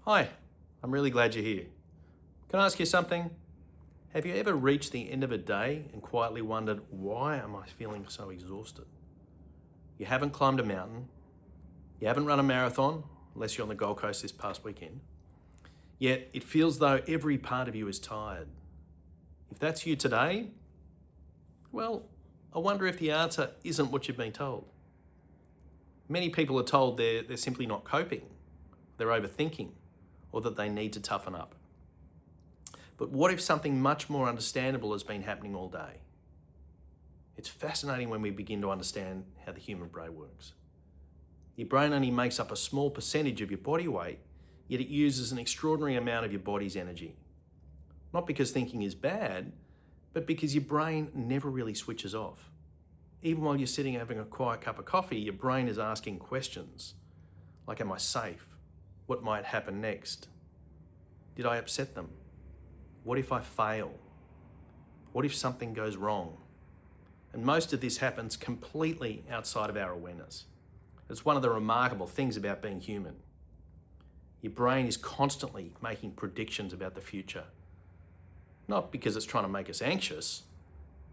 Hi, I'm really glad you're here. Can I ask you something? Have you ever reached the end of a day and quietly wondered, why am I feeling so exhausted? You haven't climbed a mountain, you haven't run a marathon, unless you're on the Gold Coast this past weekend, yet it feels though every part of you is tired. If that's you today, well, I wonder if the answer isn't what you've been told. Many people are told they're simply not coping, they're overthinking, or that they need to toughen up. But what if something much more understandable has been happening all day? It's fascinating when we begin to understand how the human brain works. Your brain only makes up a small percentage of your body weight, yet it uses an extraordinary amount of your body's energy. Not because thinking is bad, but because your brain never really switches off. Even while you're sitting having a quiet cup of coffee, your brain is asking questions like, am I safe? What might happen next? Did I upset them? What if I fail? What if something goes wrong? And most of this happens completely outside of our awareness. It's one of the remarkable things about being human. Your brain is constantly making predictions about the future. Not because it's trying to make us anxious,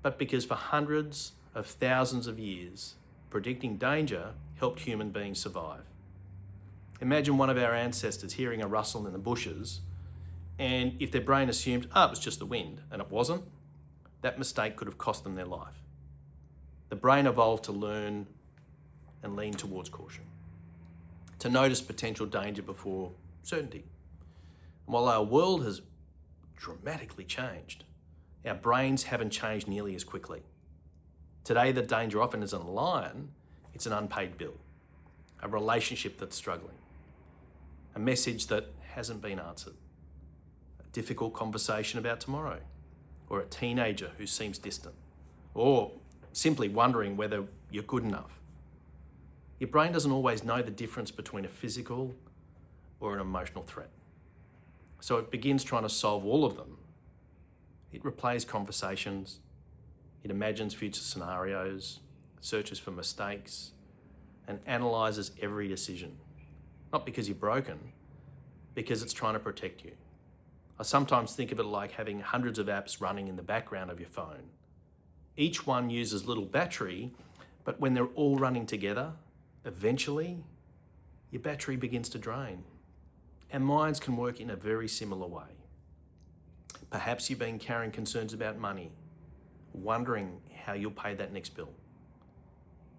but because for hundreds of thousands of years, predicting danger helped human beings survive. Imagine one of our ancestors hearing a rustle in the bushes, and if their brain assumed, it was just the wind, and it wasn't, that mistake could have cost them their life. The brain evolved to learn and lean towards caution, to notice potential danger before certainty. And while our world has dramatically changed, our brains haven't changed nearly as quickly. Today, the danger often isn't a lion, it's an unpaid bill, a relationship that's struggling, a message that hasn't been answered, a difficult conversation about tomorrow, or a teenager who seems distant, or simply wondering whether you're good enough. Your brain doesn't always know the difference between a physical or an emotional threat. So it begins trying to solve all of them. It replays conversations, it imagines future scenarios, searches for mistakes, and analyzes every decision. Not because you're broken, because it's trying to protect you. I sometimes think of it like having hundreds of apps running in the background of your phone. Each one uses little battery, but when they're all running together, eventually your battery begins to drain. And minds can work in a very similar way. Perhaps you've been carrying concerns about money, wondering how you'll pay that next bill,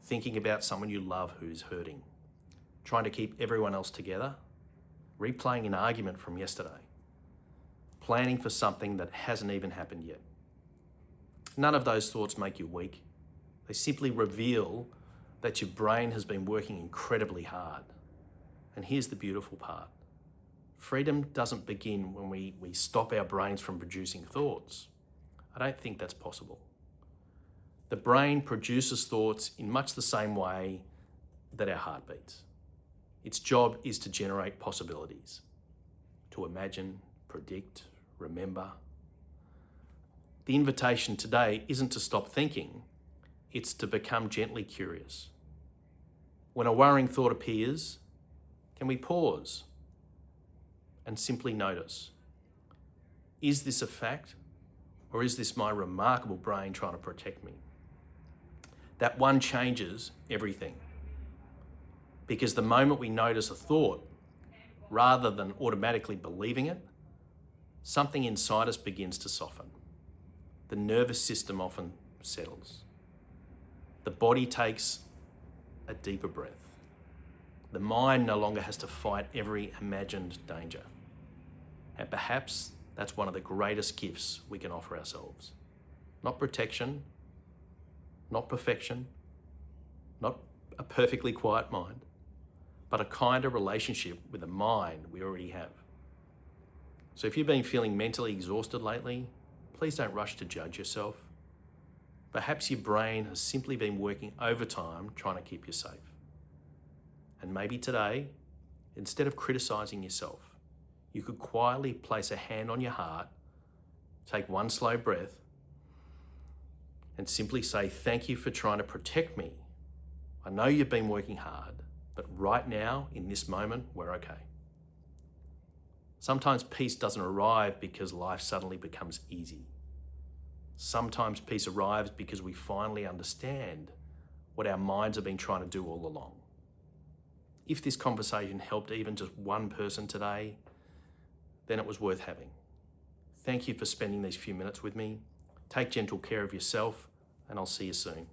thinking about someone you love who's hurting, trying to keep everyone else together, replaying an argument from yesterday, planning for something that hasn't even happened yet. None of those thoughts make you weak. They simply reveal that your brain has been working incredibly hard. And here's the beautiful part. Freedom doesn't begin when we stop our brains from producing thoughts. I don't think that's possible. The brain produces thoughts in much the same way that our heart beats. Its job is to generate possibilities, to imagine, predict, remember. The invitation today isn't to stop thinking, it's to become gently curious. When a worrying thought appears, can we pause and simply notice? Is this a fact, or is this my remarkable brain trying to protect me? That one changes everything. Because the moment we notice a thought, rather than automatically believing it, something inside us begins to soften. The nervous system often settles. The body takes a deeper breath. The mind no longer has to fight every imagined danger. And perhaps that's one of the greatest gifts we can offer ourselves. Not protection, not perfection, not a perfectly quiet mind, but a kinder relationship with the mind we already have. So if you've been feeling mentally exhausted lately, please don't rush to judge yourself. Perhaps your brain has simply been working overtime trying to keep you safe. And maybe today, instead of criticizing yourself, you could quietly place a hand on your heart, take one slow breath, and simply say, thank you for trying to protect me. I know you've been working hard, but right now, in this moment, we're okay. Sometimes peace doesn't arrive because life suddenly becomes easy. Sometimes peace arrives because we finally understand what our minds have been trying to do all along. If this conversation helped even just one person today, then it was worth having. Thank you for spending these few minutes with me. Take gentle care of yourself, and I'll see you soon.